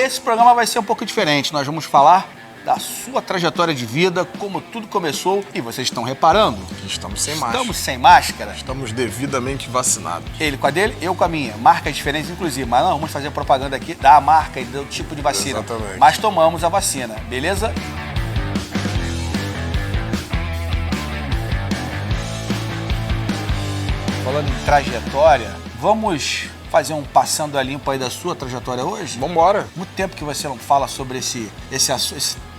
Esse programa vai ser um pouco diferente. Nós vamos falar da sua trajetória de vida, como tudo começou. E vocês estão reparando? Estamos sem máscara. Estamos sem máscara. Estamos devidamente vacinados. Ele com a dele, eu com a minha. Marcas diferentes, inclusive. Mas não vamos fazer propaganda aqui da marca e do tipo de vacina. Exatamente. Mas tomamos a vacina, beleza? Falando em trajetória, vamos fazer um passando a limpo aí da sua trajetória hoje? Vambora. Muito tempo que você não fala sobre esse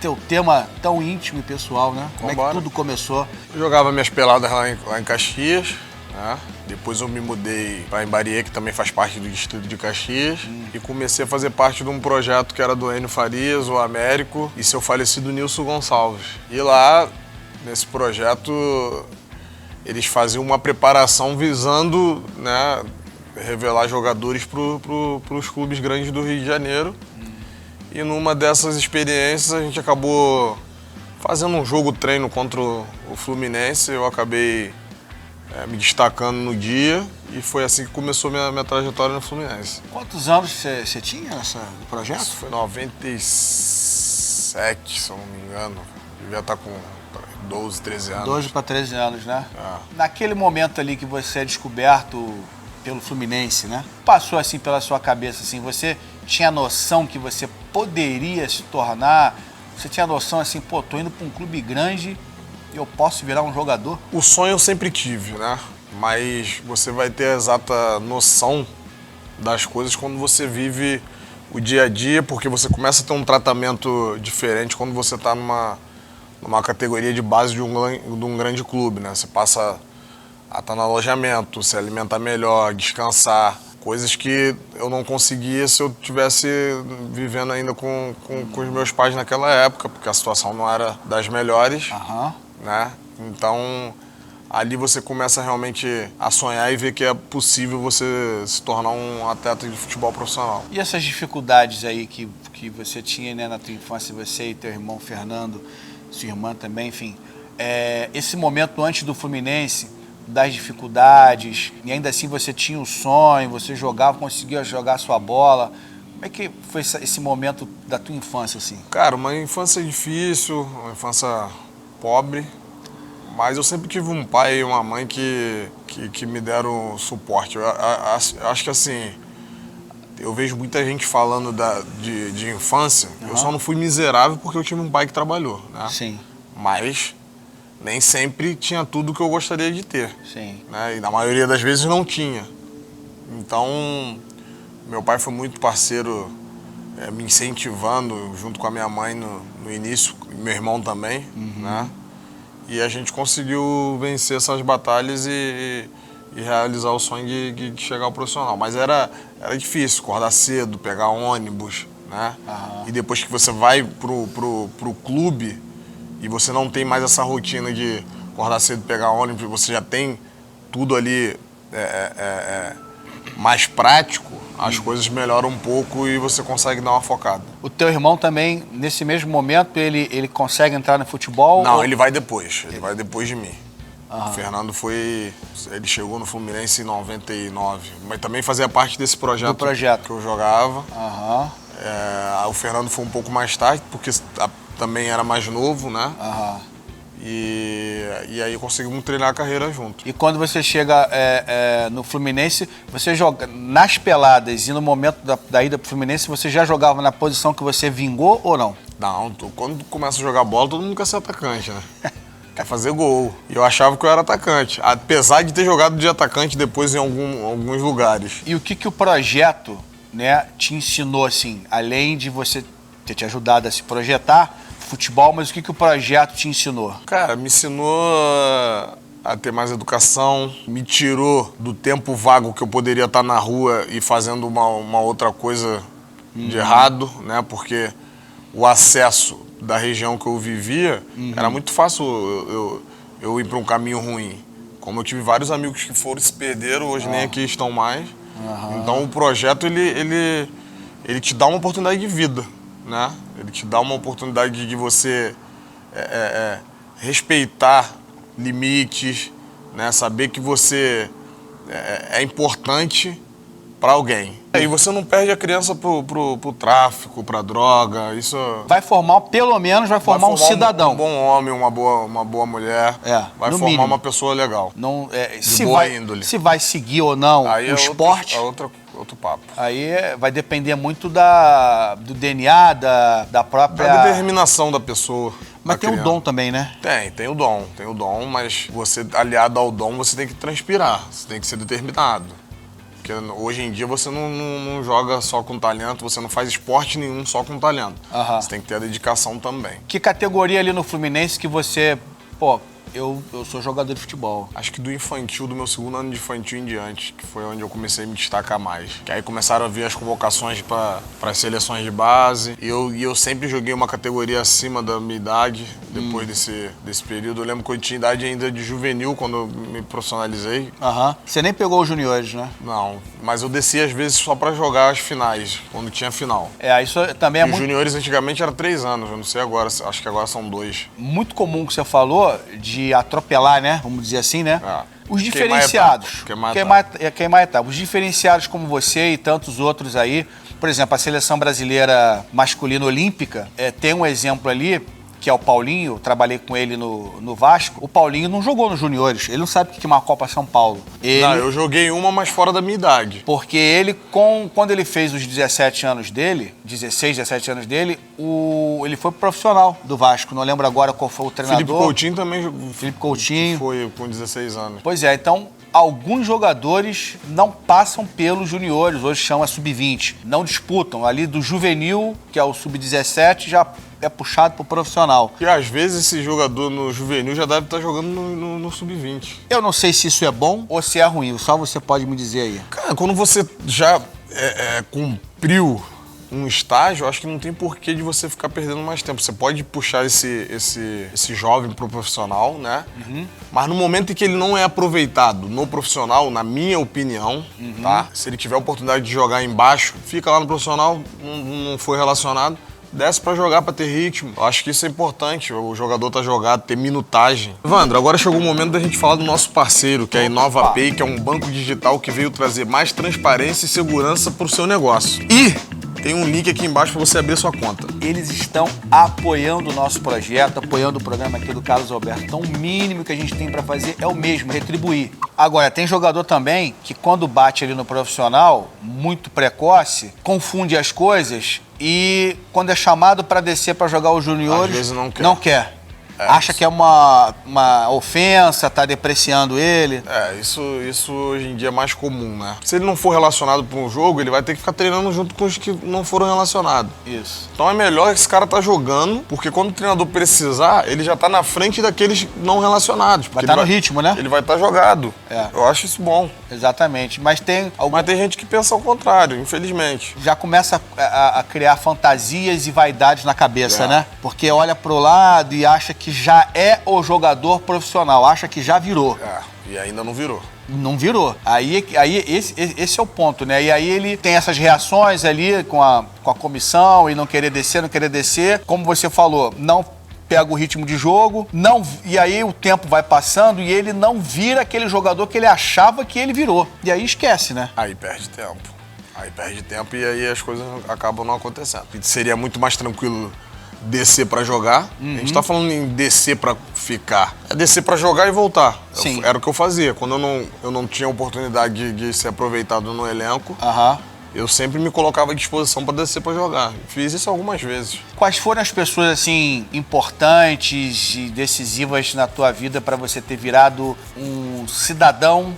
teu tema tão íntimo e pessoal, né? Como é que tudo começou? Eu jogava minhas peladas lá em Caxias, né? Depois eu me mudei para Imbariê, que também faz parte do distrito de Caxias, e comecei a fazer parte de um projeto que era do Enio Farias, o Américo, e seu falecido Nilson Gonçalves. E lá, nesse projeto, eles faziam uma preparação visando, né, revelar jogadores para os clubes grandes do Rio de Janeiro. E numa dessas experiências a gente acabou fazendo um jogo-treino contra o Fluminense. Eu acabei me destacando no dia e foi assim que começou minha trajetória no Fluminense. Quantos anos você tinha nesse projeto? Isso foi 97, se eu não me engano. Devia estar com 12, 13 anos. 12 para 13 anos, né? É. Naquele momento ali que você é descoberto pelo Fluminense, né? Passou assim pela sua cabeça, assim, você tinha noção que você poderia se tornar, você tinha noção assim, pô, tô indo para um clube grande e eu posso virar um jogador? O sonho eu sempre tive, né? Mas você vai ter a exata noção das coisas quando você vive o dia a dia, porque você começa a ter um tratamento diferente quando você tá numa categoria de base de um grande clube, né? Você passa a estar no alojamento, se alimentar melhor, descansar. Coisas que eu não conseguia se eu estivesse vivendo ainda com os meus pais naquela época, porque a situação não era das melhores, né? Então, ali você começa realmente a sonhar e ver que é possível você se tornar um atleta de futebol profissional. E essas dificuldades aí que você tinha, né, na tua infância, você e teu irmão Fernando, sua irmã também, enfim, esse momento antes do Fluminense, das dificuldades, e ainda assim você tinha o sonho, você jogava, conseguia jogar a sua bola. Como é que foi esse momento da tua infância, assim? Cara, uma infância difícil, uma infância pobre, mas eu sempre tive um pai e uma mãe que me deram suporte. Eu acho que assim, eu vejo muita gente falando de infância, eu só não fui miserável porque eu tive um pai que trabalhou, né? Sim. Mas nem sempre tinha tudo que eu gostaria de ter. Sim. Né? E na maioria das vezes não tinha. Então, meu pai foi muito parceiro, me incentivando junto com a minha mãe no início, meu irmão também, né? E a gente conseguiu vencer essas batalhas e realizar o sonho de chegar ao profissional. Mas era difícil, acordar cedo, pegar ônibus, né? E depois que você vai pro clube, e você não tem mais essa rotina de acordar cedo, pegar ônibus, você já tem tudo ali mais prático, as coisas melhoram um pouco e você consegue dar uma focada. O teu irmão também, nesse mesmo momento, ele consegue entrar no futebol? Não, ele vai depois. Ele vai depois de mim. O Fernando ele chegou no Fluminense em 99, mas também fazia parte desse projeto que eu jogava. O Fernando foi um pouco mais tarde, porque também era mais novo, né? E aí conseguimos treinar a carreira junto. E quando você chega no Fluminense, você joga nas peladas e no momento da ida pro Fluminense, você já jogava na posição que você vingou ou não? Não, quando começa a jogar bola, todo mundo quer ser atacante, né? Quer fazer gol. E eu achava que eu era atacante, apesar de ter jogado de atacante depois em alguns lugares. E o que o projeto, né, te ensinou, assim, além de você ter te ajudado a se projetar futebol, mas o que o projeto te ensinou? Cara, me ensinou a ter mais educação, me tirou do tempo vago que eu poderia estar na rua e fazendo uma outra coisa de errado, né? Porque o acesso da região que eu vivia era muito fácil eu ir para um caminho ruim. Como eu tive vários amigos que foram se perderam, hoje nem aqui estão mais. Então o projeto, ele te dá uma oportunidade de vida, né? Ele te dá uma oportunidade de você respeitar limites, né? Saber que você é importante pra alguém. E você não perde a criança pro tráfico, pra droga, isso... Vai formar, pelo menos, vai formar um cidadão. Um bom homem, uma boa mulher. Vai formar mínimo. Uma pessoa legal. Não, de boa índole. Se vai seguir ou não aí o esporte... Outro papo. Aí vai depender muito do DNA, da própria... Da determinação da pessoa. Mas tem o dom também, né? Tem o dom, mas você, aliado ao dom, você tem que transpirar, você tem que ser determinado. Porque hoje em dia você não joga só com talento, você não faz esporte nenhum só com talento. Você tem que ter a dedicação também. Que categoria ali no Fluminense que você... Pô, eu sou jogador de futebol. Acho que do infantil, do meu segundo ano de infantil em diante, que foi onde eu comecei a me destacar mais. Que aí começaram a vir as convocações para as seleções de base. E eu sempre joguei uma categoria acima da minha idade, depois desse período. Eu lembro que eu tinha idade ainda de juvenil quando eu me profissionalizei. Você nem pegou os juniores, né? Não, mas eu descia às vezes só para jogar as finais, quando tinha final. Isso também é e muito... Os juniores antigamente era 3 anos, eu não sei agora, acho que agora são 2. Muito comum que você falou de atropelar, né? Vamos dizer assim, né? Os diferenciados. Queimar etapa. Os diferenciados como você e tantos outros aí. Por exemplo, a seleção brasileira masculina olímpica tem um exemplo ali, que é o Paulinho. Trabalhei com ele no Vasco. O Paulinho não jogou nos juniores. Ele não sabe o que é uma Copa São Paulo. Não, eu joguei uma, mas fora da minha idade. Porque ele, quando ele fez os 17 anos dele, 16, 17 anos dele, ele foi profissional do Vasco. Não lembro agora qual foi o treinador. Felipe Coutinho também. Felipe Coutinho. Foi com 16 anos. Pois é, então... Alguns jogadores não passam pelos juniores, hoje chama sub-20. Não disputam. Ali do juvenil, que é o sub-17, já é puxado pro profissional. E às vezes esse jogador no juvenil já deve estar jogando no sub-20. Eu não sei se isso é bom ou se é ruim. Só você pode me dizer aí. Cara, quando você já cumpriu um estágio, eu acho que não tem porquê de você ficar perdendo mais tempo. Você pode puxar esse jovem pro profissional, né? Mas no momento em que ele não é aproveitado no profissional, na minha opinião, tá? Se ele tiver a oportunidade de jogar embaixo, fica lá no profissional, não foi relacionado, desce pra jogar, pra ter ritmo. Eu acho que isso é importante, o jogador tá jogado, ter minutagem. Evandro, agora chegou o momento da gente falar do nosso parceiro, que é a InovaPay, que é um banco digital que veio trazer mais transparência e segurança pro seu negócio. E tem um link aqui embaixo para você abrir sua conta. Eles estão apoiando o nosso projeto, apoiando o programa aqui do Carlos Alberto. Então, o mínimo que a gente tem para fazer é o mesmo, retribuir. Agora, tem jogador também que quando bate ali no profissional, muito precoce, confunde as coisas e quando é chamado para descer para jogar os juniores, às vezes não quer. Acha que é uma ofensa, tá depreciando ele. Isso hoje em dia é mais comum, né? Se ele não for relacionado para um jogo, ele vai ter que ficar treinando junto com os que não foram relacionados. Isso. Então é melhor esse cara tá jogando, porque quando o treinador precisar, ele já tá na frente daqueles não relacionados. Vai estar no ritmo, né? Ele vai estar jogado. Eu acho isso bom. Exatamente. Mas tem gente que pensa ao contrário, infelizmente. Já começa a criar fantasias e vaidades na cabeça, né? Porque olha pro lado e acha que já é o jogador profissional, acha que já virou. E ainda não virou. Não virou. Aí esse é o ponto, né? E aí ele tem essas reações ali com a comissão e não querer descer. Como você falou, não pega o ritmo de jogo, e aí o tempo vai passando e ele não vira aquele jogador que ele achava que ele virou. E aí esquece, né? Aí perde tempo e aí as coisas acabam não acontecendo. Seria muito mais tranquilo descer pra jogar. A gente tá falando em descer pra ficar. É descer pra jogar e voltar. Sim. Era o que eu fazia. Quando eu não tinha oportunidade de ser aproveitado no elenco, eu sempre me colocava à disposição pra descer pra jogar. Fiz isso algumas vezes. Quais foram as pessoas, assim, importantes e decisivas na tua vida pra você ter virado um cidadão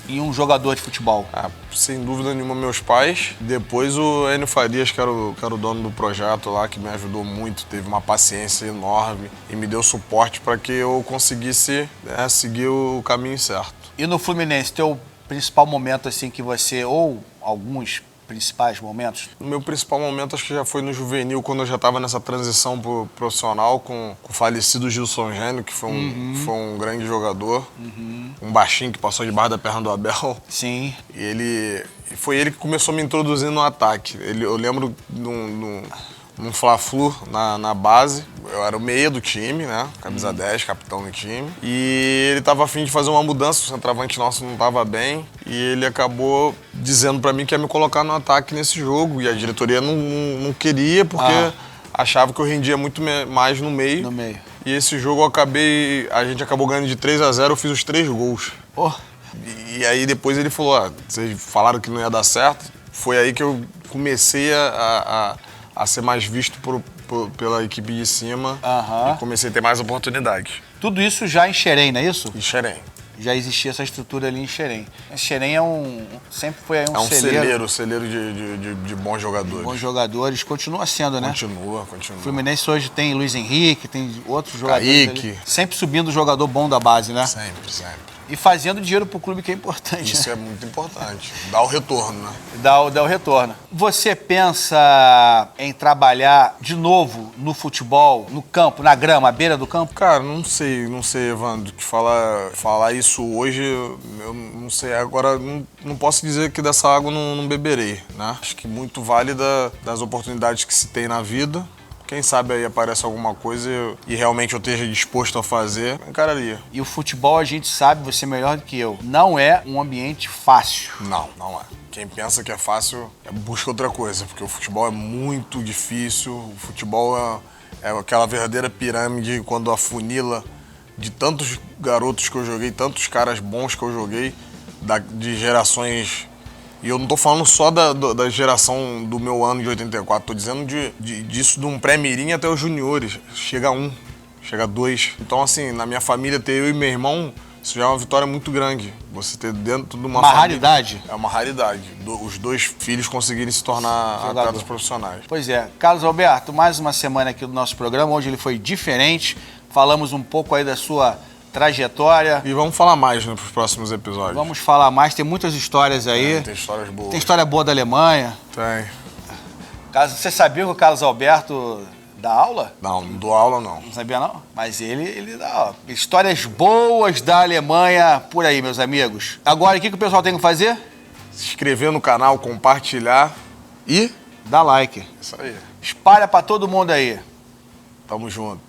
e um jogador de futebol? Sem dúvida nenhuma, meus pais. Depois o Enio Farias, que era o dono do projeto lá, que me ajudou muito, teve uma paciência enorme e me deu suporte para que eu conseguisse seguir o caminho certo. E no Fluminense, teu principal momento, assim, que você, ou alguns principais momentos? O meu principal momento acho que já foi no juvenil, quando eu já estava nessa transição pro profissional com o falecido Gilson Gênio, que foi um grande jogador, um baixinho que passou debaixo da perna do Abel. Sim. E foi ele que começou a me introduzir no ataque. Eu lembro num Fla-Flu na base. Eu era o meia do time, né? Camisa 10, capitão do time. E ele tava a fim de fazer uma mudança, o centroavante nosso não tava bem. E ele acabou dizendo pra mim que ia me colocar no ataque nesse jogo. E a diretoria não queria, porque achava que eu rendia muito mais no meio. No meio. E esse jogo a gente acabou ganhando de 3-0, eu fiz os 3 gols. Oh. E aí depois ele falou, vocês falaram que não ia dar certo. Foi aí que eu comecei a ser mais visto pela equipe de cima e comecei a ter mais oportunidades. Tudo isso já em Xerém, não é isso? Em Xerém. Já existia essa estrutura ali em Xerém. Xerém sempre foi aí um celeiro de bons jogadores. Bons jogadores, continua sendo, né? Continua. O Fluminense hoje tem Luiz Henrique, tem outros jogadores Kaique. ali. Sempre subindo o jogador bom da base, né? Sempre. E fazendo dinheiro pro clube, que é importante. Isso né? é muito importante. Dá o retorno, né? Dá o retorno. Você pensa em trabalhar de novo no futebol, no campo, na grama, à beira do campo? Cara, não sei, Evandro. Falar isso hoje, eu não sei. Agora, não posso dizer que dessa água não beberei, né? Acho que muito vale das oportunidades que se tem na vida. Quem sabe aí aparece alguma coisa e realmente eu esteja disposto a fazer, eu encararia. E o futebol, a gente sabe, você melhor do que eu, não é um ambiente fácil. Não é. Quem pensa que é fácil, busca outra coisa, porque o futebol é muito difícil, o futebol é aquela verdadeira pirâmide quando afunila de tantos garotos que eu joguei, tantos caras bons que eu joguei, de gerações. E eu não tô falando só da geração do meu ano de 84, tô dizendo disso de um pré-mirim até os juniores. Chega 1, chega 2. Então, assim, na minha família, ter eu e meu irmão, isso já é uma vitória muito grande. Você ter dentro de uma família... raridade. É uma raridade. Os 2 filhos conseguirem se tornar atletas profissionais. Pois é. Carlos Alberto, mais uma semana aqui do nosso programa. Hoje ele foi diferente. Falamos um pouco aí da sua trajetória. E vamos falar mais nos próximos episódios. Vamos falar mais, tem muitas histórias aí. Tem histórias boas. Tem história boa da Alemanha. Tem. Você sabia que o Carlos Alberto dá aula? Não dou aula não. Não sabia não? Mas ele dá histórias boas da Alemanha por aí, meus amigos. Agora, o que o pessoal tem que fazer? Se inscrever no canal, compartilhar e... dá like. Isso aí. Espalha pra todo mundo aí. Tamo junto.